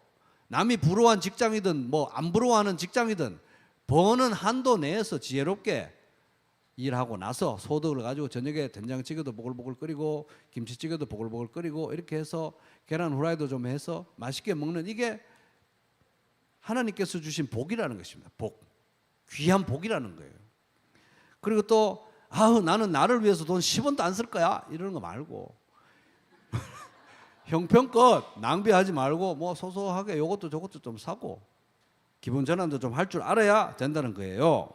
[SPEAKER 1] 남이 부러워한 직장이든 뭐 안 부러워하는 직장이든 버는 한도 내에서 지혜롭게 일하고 나서 소득을 가지고 저녁에 된장찌개도 보글보글 끓이고 김치찌개도 보글보글 끓이고 이렇게 해서 계란 후라이도 좀 해서 맛있게 먹는, 이게 하나님께서 주신 복이라는 것입니다. 복, 귀한 복이라는 거예요. 그리고 또 나는 나를 위해서 돈 10원도 안 쓸 거야 이러는 거 말고 형편껏 낭비하지 말고 뭐 소소하게 요것도 저것도 좀 사고 기분 전환도 좀 할 줄 알아야 된다는 거예요.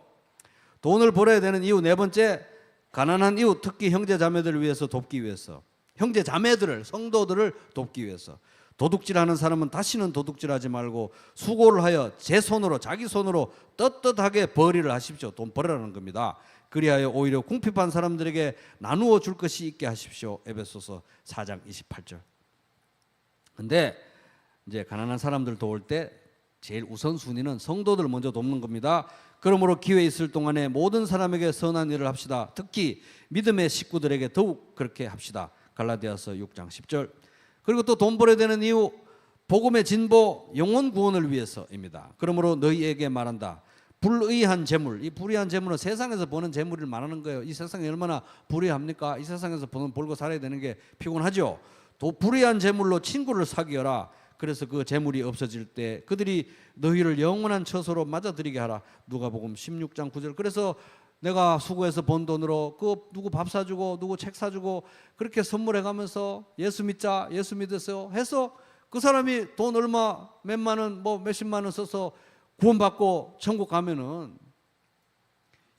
[SPEAKER 1] 돈을 벌어야 되는 이유 네 번째, 가난한 이웃, 특히 형제 자매들을 위해서 돕기 위해서. 형제 자매들을, 성도들을 돕기 위해서. 도둑질하는 사람은 다시는 도둑질하지 말고 수고를 하여 제 손으로, 자기 손으로 떳떳하게 벌이를 하십시오. 돈 벌으라는 겁니다. 그리하여 오히려 궁핍한 사람들에게 나누어 줄 것이 있게 하십시오. 에베소서 4장 28절. 근데 이제 가난한 사람들 도울 때 제일 우선순위는 성도들 먼저 돕는 겁니다. 그러므로 기회 있을 동안에 모든 사람에게 선한 일을 합시다. 특히 믿음의 식구들에게 더욱 그렇게 합시다. 갈라디아서 6장 10절. 그리고 또 돈 벌어야 되는 이유, 복음의 진보, 영혼 구원을 위해서입니다. 그러므로 너희에게 말한다. 불의한 재물, 이 불의한 재물은 세상에서 버는 재물을 말하는 거예요. 이 세상이 얼마나 불의합니까? 이 세상에서 벌고 살아야 되는 게 피곤하죠. 또 불의한 재물로 친구를 사귀어라. 그래서 그 재물이 없어질 때 그들이 너희를 영원한 처소로 맞아들이게 하라. 누가복음 16장 9절. 그래서 내가 수고해서 번 돈으로 그 누구 밥 사주고 누구 책 사주고 그렇게 선물해가면서 예수 믿자, 예수 믿으세요 해서 그 사람이 돈 얼마 몇만 원 뭐 몇십만 원 써서 구원받고 천국 가면은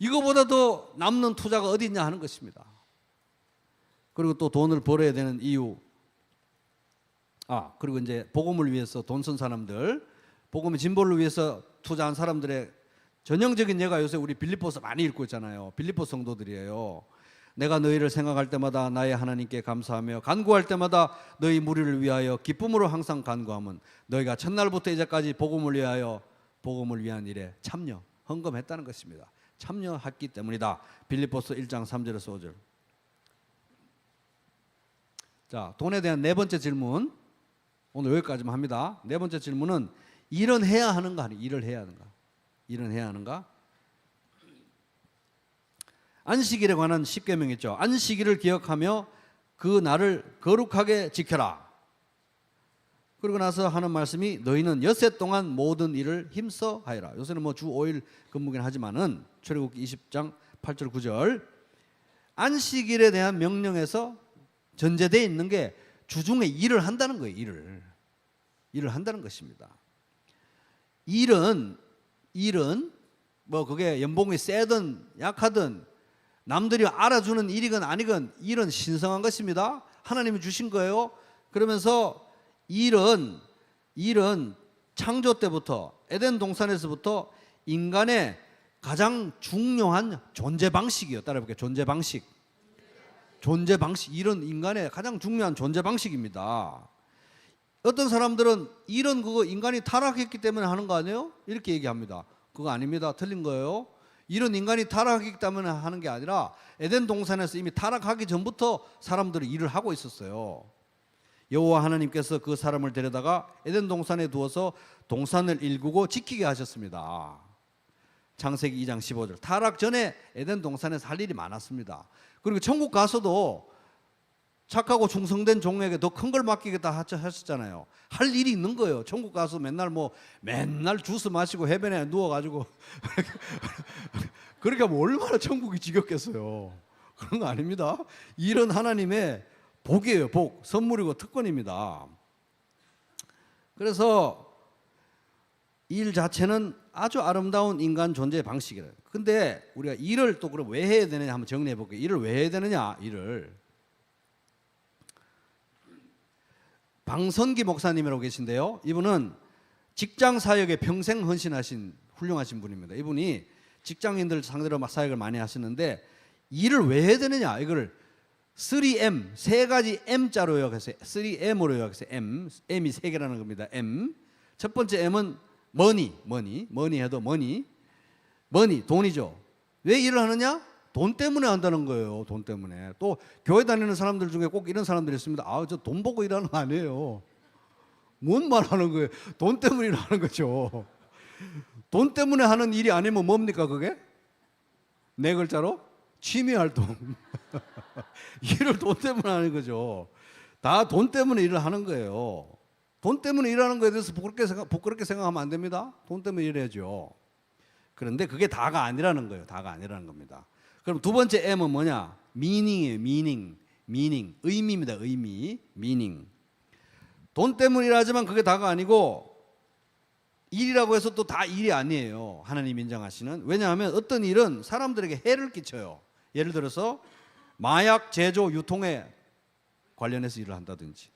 [SPEAKER 1] 이거보다 더 남는 투자가 어디 있냐 하는 것입니다. 그리고 또 돈을 벌어야 되는 이유, 그리고 이제 복음을 위해서 돈 쓴 사람들, 복음의 진보를 위해서 투자한 사람들의 전형적인 예가 요새 우리 빌립보서 많이 읽고 있잖아요. 빌립보 성도들이에요. 내가 너희를 생각할 때마다 나의 하나님께 감사하며 간구할 때마다 너희 무리를 위하여 기쁨으로 항상 간구함은 너희가 첫날부터 이제까지 복음을 위하여 복음을 위한 일에 참여 헌금했다는 것입니다. 참여했기 때문이다. 빌립보서 1장 3절에서 5절. 자, 돈에 대한 네 번째 질문 오늘 여기까지만 합니다. 네 번째 질문은 일은 해야 하는가? 일을 해야 하는가? 일은 해야 하는가? 안식일에 관한 10계명 있죠. 안식일을 기억하며 그 날을 거룩하게 지켜라. 그러고 나서 하는 말씀이 너희는 엿새 동안 모든 일을 힘써 하여라. 요새는 뭐 주 5일 근무긴 하지만은 출애굽기 20장 8절 9절 안식일에 대한 명령에서 전제되어 있는 게 주중에 일을 한다는 거예요. 일을 한다는 것입니다. 일은 뭐 그게 연봉이 세든 약하든 남들이 알아주는 일이건 아니건 일은 신성한 것입니다. 하나님이 주신 거예요. 그러면서 일은 창조 때부터 에덴 동산에서부터 인간의 가장 중요한 존재 방식이에요. 따라해볼게요. 존재 방식. 일은 인간의 가장 중요한 존재 방식입니다. 어떤 사람들은 일은 그거 인간이 타락했기 때문에 하는 거 아니에요? 이렇게 얘기합니다. 그거 아닙니다. 틀린 거예요. 일은 인간이 타락했기 때문에 하는 게 아니라 에덴 동산에서 이미 타락하기 전부터 사람들이 일을 하고 있었어요. 여호와 하나님께서 그 사람을 데려다가 에덴 동산에 두어서 동산을 일구고 지키게 하셨습니다. 창세기 2장 15절. 타락 전에 에덴 동산에서 할 일이 많았습니다. 그리고 천국 가서도 착하고 충성된 종에게 더 큰 걸 맡기겠다 하셨잖아요. 할 일이 있는 거예요. 천국 가서 맨날 주스 마시고 해변에 누워가지고 그러니까 뭐 얼마나 천국이 지겹겠어요. 그런 거 아닙니다. 일은 하나님의 복이에요. 복, 선물이고 특권입니다. 그래서 일 자체는 아주 아름다운 인간 존재 방식이래요. 근데 우리가 일을 또 그럼 왜 해야 되느냐 한번 정리해 볼게요. 일을 왜 해야 되느냐? 방선기 목사님이라고 계신데요. 이분은 직장 사역에 평생 헌신하신 훌륭하신 분입니다. 이분이 직장인들 상대로 사역을 많이 하시는데 일을 왜 해야 되느냐? 이걸 3M, 세 가지 M자로 요약해서 3M으로 요약해서 M이 세 개라는 겁니다. M. 첫 번째 M은 머니 해도 머니, 돈이죠. 왜 일을 하느냐? 돈 때문에 한다는 거예요. 돈 때문에. 또 교회 다니는 사람들 중에 꼭 이런 사람들이 있습니다. 저 돈 보고 일하는 거 아니에요. 뭔 말 하는 거예요? 돈 때문에 일하는 거죠. 돈 때문에 하는 일이 아니면 뭡니까 그게? 네 글자로? 취미활동. 일을 돈 때문에 하는 거죠. 다 돈 때문에 일을 하는 거예요. 돈 때문에 일하는 거에 대해서 부끄럽게 생각하면 안 됩니다. 돈 때문에 일해야죠. 그런데 그게 다가 아니라는 거예요. 다가 아니라는 겁니다. 그럼 두 번째 M은 뭐냐? meaning이에요. meaning. 의미입니다. 의미. meaning. 돈 때문에 일하지만 그게 다가 아니고 일이라고 해서 또 다 일이 아니에요. 하나님 인정하시는. 왜냐하면 어떤 일은 사람들에게 해를 끼쳐요. 예를 들어서 마약 제조 유통에 관련해서 일을 한다든지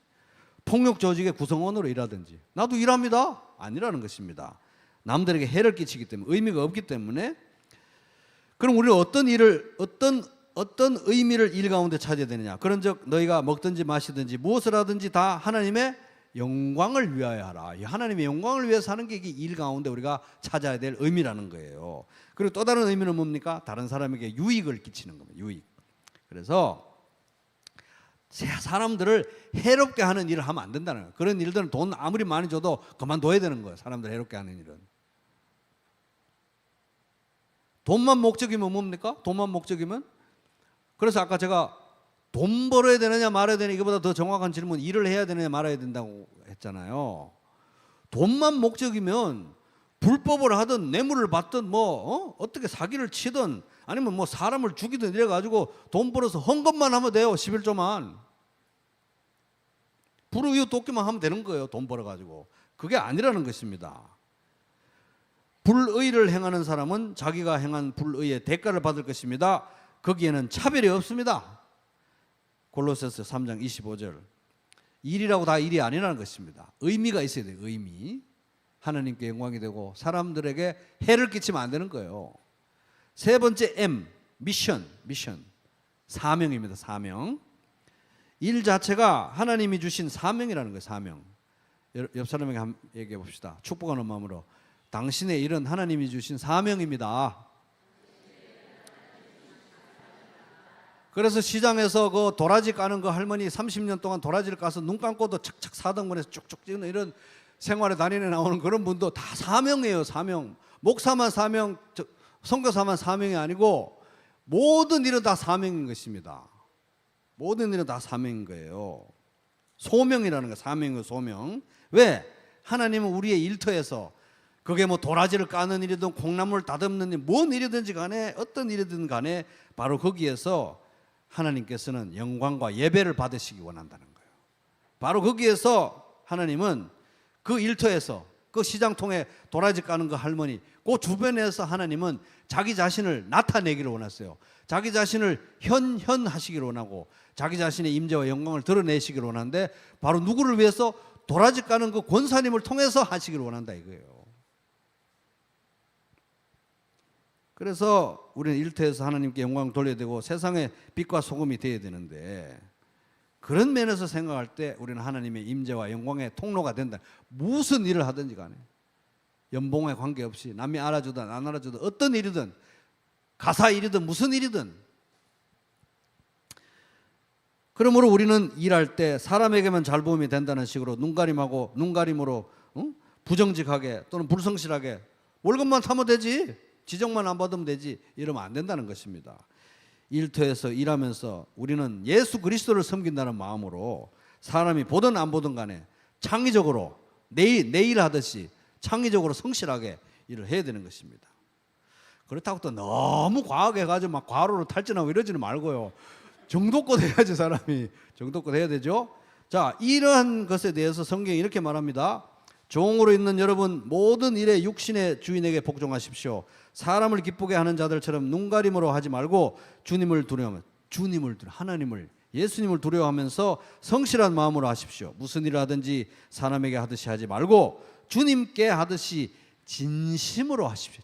[SPEAKER 1] 폭력 조직의 구성원으로 일하든지 나도 일합니다. 아니라는 것입니다. 남들에게 해를 끼치기 때문에 의미가 없기 때문에 그럼 우리는 어떤 의미를 일 가운데 찾아야 되느냐? 그런즉 너희가 먹든지 마시든지 무엇을 하든지 다 하나님의 영광을 위하여 하라. 하나님의 영광을 위해서 하는 게 일 가운데 우리가 찾아야 될 의미라는 거예요. 그리고 또 다른 의미는 뭡니까? 다른 사람에게 유익을 끼치는 겁니다. 유익. 그래서 사람들을 해롭게 하는 일을 하면 안 된다는 거예요. 그런 일들은 돈 아무리 많이 줘도 그만둬야 되는 거예요. 사람들 해롭게 하는 일은. 돈만 목적이면 뭡니까? 돈만 목적이면? 그래서 아까 제가 돈 벌어야 되느냐 말아야 되느냐 이거보다 더 정확한 질문 일을 해야 되느냐 말아야 된다고 했잖아요. 돈만 목적이면 불법을 하든 뇌물을 받든 어떻게 사기를 치든 아니면 뭐 사람을 죽이든 이래가지고 돈 벌어서 헌금만 하면 돼요. 11조만. 불우이웃 돕기만 하면 되는 거예요. 돈 벌어가지고. 그게 아니라는 것입니다. 불의를 행하는 사람은 자기가 행한 불의의 대가를 받을 것입니다. 거기에는 차별이 없습니다. 골로새서 3장 25절. 일이라고 다 일이 아니라는 것입니다. 의미가 있어야 돼요. 의미. 하나님께 영광이 되고 사람들에게 해를 끼치면 안 되는 거예요. 세 번째 M, 미션. 사명입니다. 사명. 일 자체가 하나님이 주신 사명이라는 거예요. 사명. 옆 사람에게 한번 얘기해 봅시다. 축복하는 마음으로. 당신의 일은 하나님이 주신 사명입니다. 그래서 시장에서 그 도라지 까는 거 할머니 30년 동안 도라지를 까서 눈 감고도 착착 사등분해서 쭉쭉 찍는 이런 생활에 단위에 나오는 그런 분도 다 사명이에요. 사명. 목사만 사명, 선교사만 사명이 아니고 모든 일은 다 사명인 것입니다. 모든 일은 다 사명인 거예요. 소명이라는 거, 사명이고 소명. 왜? 하나님은 우리의 일터에서 그게 뭐 도라지를 까는 일이든 콩나물을 다듬는 일, 뭔 일이든지 간에 어떤 일이든 간에 바로 거기에서 하나님께서는 영광과 예배를 받으시기 원한다는 거예요. 바로 거기에서 하나님은 그 일터에서 그 시장통에 도라지 까는 그 할머니, 그 주변에서 하나님은 자기 자신을 나타내기를 원했어요. 자기 자신을 현하시기를 원하고 자기 자신의 임재와 영광을 드러내시기를 원하는데 바로 누구를 위해서? 도라지 까는 그 권사님을 통해서 하시기를 원한다 이거예요. 그래서 우리는 일터에서 하나님께 영광을 돌려야 되고 세상의 빛과 소금이 되어야 되는데 그런 면에서 생각할 때 우리는 하나님의 임재와 영광의 통로가 된다. 무슨 일을 하든지 간에 연봉에 관계없이 남이 알아주든 안 알아주든 어떤 일이든 가사 일이든 무슨 일이든 그러므로 우리는 일할 때 사람에게만 잘 보임이 된다는 식으로 눈가림으로 부정직하게 또는 불성실하게 월급만 타면 되지 지정만 안 받으면 되지 이러면 안 된다는 것입니다. 일터에서 일하면서 우리는 예수 그리스도를 섬긴다는 마음으로 사람이 보든 안 보든 간에 창의적으로 내일 하듯이 창의적으로 성실하게 일을 해야 되는 것입니다. 그렇다고 또 너무 과하게 해가지고 막 과로로 탈진하고 이러지는 말고요. 정도껏 해야지 사람이 정도껏 해야 되죠. 자, 이러한 것에 대해서 성경이 이렇게 말합니다. 종으로 있는 여러분 모든 일에 육신의 주인에게 복종하십시오. 사람을 기쁘게 하는 자들처럼 눈가림으로 하지 말고 주님을 두려워하면 하나님을 예수님을 두려워하면서 성실한 마음으로 하십시오. 무슨 일을 하든지 사람에게 하듯이 하지 말고 주님께 하듯이 진심으로 하십시오.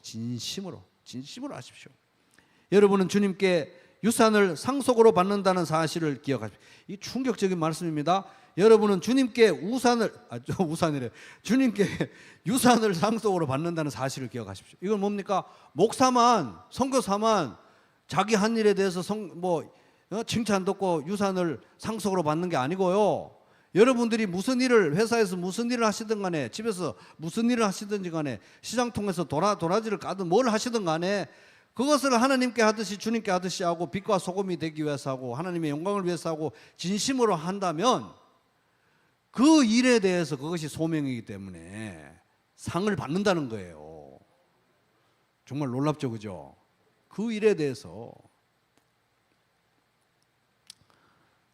[SPEAKER 1] 진심으로 하십시오. 여러분은 주님께 유산을 상속으로 받는다는 사실을 기억하십시오. 이 충격적인 말씀입니다. 여러분은 주님께 주님께 유산을 상속으로 받는다는 사실을 기억하십시오. 이건 뭡니까? 목사만, 선교사만 자기 한 일에 대해서 칭찬 듣고 유산을 상속으로 받는 게 아니고요. 여러분들이 무슨 일을 회사에서 무슨 일을 하시든 간에 집에서 무슨 일을 하시든지 간에 시장 통해서 도라지를 까든 뭘 하시든 간에 그것을 하나님께 하듯이 주님께 하듯이 하고 빛과 소금이 되기 위해서 하고 하나님의 영광을 위해서 하고 진심으로 한다면 그 일에 대해서 그것이 소명이기 때문에 상을 받는다는 거예요. 정말 놀랍죠, 그죠? 그 일에 대해서.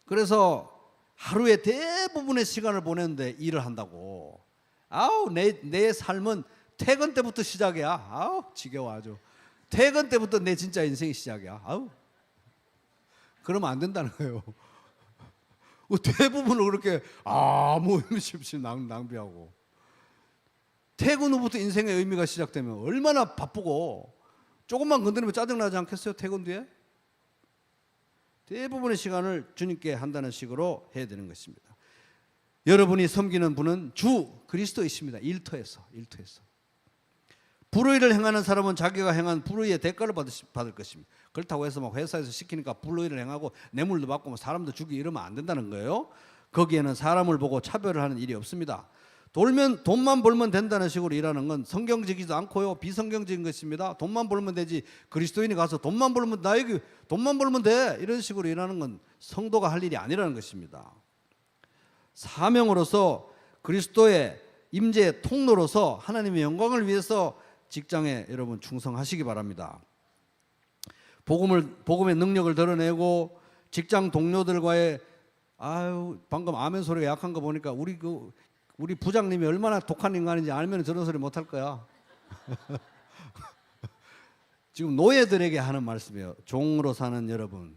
[SPEAKER 1] 그래서 하루의 대부분의 시간을 보내는데 일을 한다고. 내 삶은 퇴근 때부터 시작이야. 지겨워 아주. 퇴근 때부터 내 진짜 인생이 시작이야. 그러면 안 된다는 거예요. 대부분을 그렇게 아무 의미 없이 낭비하고 퇴근 후부터 인생의 의미가 시작되면 얼마나 바쁘고 조금만 건드리면 짜증나지 않겠어요? 퇴근 뒤에? 대부분의 시간을 주님께 한다는 식으로 해야 되는 것입니다. 여러분이 섬기는 분은 주 그리스도이십니다. 일터에서 불의를 행하는 사람은 자기가 행한 불의의 대가를 받을 것입니다. 그렇다고 해서 막 회사에서 시키니까 불의를 행하고 뇌물도 받고 사람도 죽이고 이러면 안 된다는 거예요. 거기에는 사람을 보고 차별을 하는 일이 없습니다. 돈만 벌면 된다는 식으로 일하는 건 성경적이지도 않고요. 비성경적인 것입니다. 돈만 벌면 되지 그리스도인이 가서 돈만 벌면 나에게 돈만 벌면 돼 이런 식으로 일하는 건 성도가 할 일이 아니라는 것입니다. 사명으로서 그리스도의 임재의 통로로서 하나님의 영광을 위해서 직장에 여러분 충성하시기 바랍니다. 복음의 능력을 드러내고 직장 동료들과의 방금 아멘 소리가 약한 거 보니까 우리 부장님이 얼마나 독한 인간인지 알면 저런 소리 못 할 거야. 지금 노예들에게 하는 말씀이에요. 종으로 사는 여러분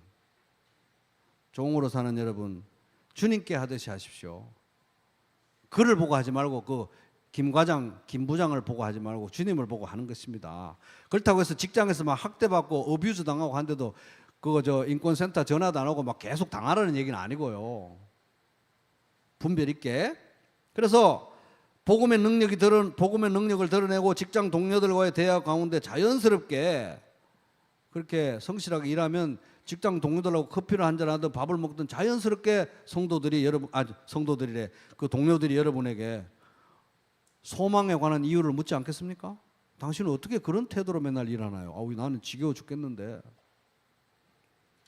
[SPEAKER 1] 주님께 하듯이 하십시오. 그를 보고 하지 말고 김 과장, 김 부장을 보고 하지 말고 주님을 보고 하는 것입니다. 그렇다고 해서 직장에서 막 학대받고 어뷰즈 당하고 한데도 그거 저 인권센터 전화도 안 오고 막 계속 당하라는 얘기는 아니고요. 분별 있게. 그래서 복음의 능력을 드러내고 직장 동료들과의 대화 가운데 자연스럽게 그렇게 성실하게 일하면 직장 동료들하고 커피를 한잔 하든 밥을 먹든 자연스럽게 성도들이래 그 동료들이 여러분에게 소망에 관한 이유를 묻지 않겠습니까? 당신은 어떻게 그런 태도로 맨날 일하나요? 아우 나는 지겨워 죽겠는데.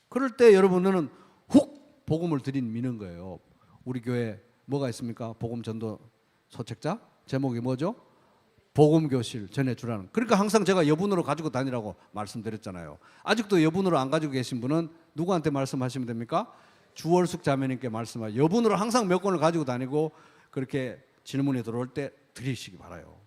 [SPEAKER 1] 그럴 때 여러분은 훅 복음을 들이미는 거예요. 우리 교회 뭐가 있습니까? 복음 전도 소책자? 제목이 뭐죠? 복음 교실 전해주라는. 그러니까 항상 제가 여분으로 가지고 다니라고 말씀드렸잖아요. 아직도 여분으로 안 가지고 계신 분은 누구한테 말씀하시면 됩니까? 주월숙 자매님께 말씀하세요. 여분으로 항상 몇 권을 가지고 다니고 그렇게 질문이 들어올 때 드리시기 바라요.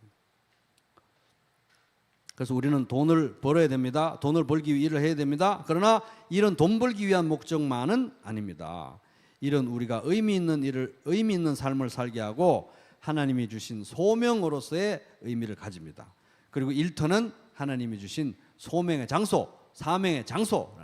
[SPEAKER 1] 그래서 우리는 돈을 벌어야 됩니다. 돈을 벌기 위해 일을 해야 됩니다. 그러나 일은 돈 벌기 위한 목적만은 아닙니다. 일은 우리가 의미 있는 삶을 살게 하고 하나님이 주신 소명으로서의 의미를 가집니다. 그리고 일터는 하나님이 주신 소명의 장소, 사명의 장소.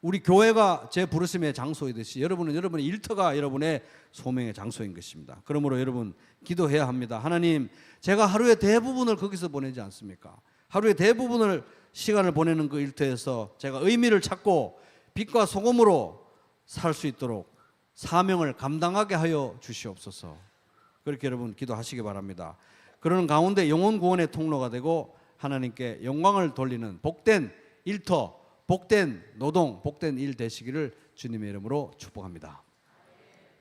[SPEAKER 1] 우리 교회가 제 부르심의 장소이듯이 여러분의 일터가 여러분의 소명의 장소인 것입니다. 그러므로 여러분 기도해야 합니다. 하나님, 제가 하루의 대부분을 거기서 보내지 않습니까? 하루의 대부분을 시간을 보내는 그 일터에서 제가 의미를 찾고 빛과 소금으로 살 수 있도록 사명을 감당하게 하여 주시옵소서. 그렇게 여러분 기도하시기 바랍니다. 그러는 가운데 영혼 구원의 통로가 되고 하나님께 영광을 돌리는 복된 일터, 복된 노동, 복된 일 되시기를 주님의 이름으로 축복합니다.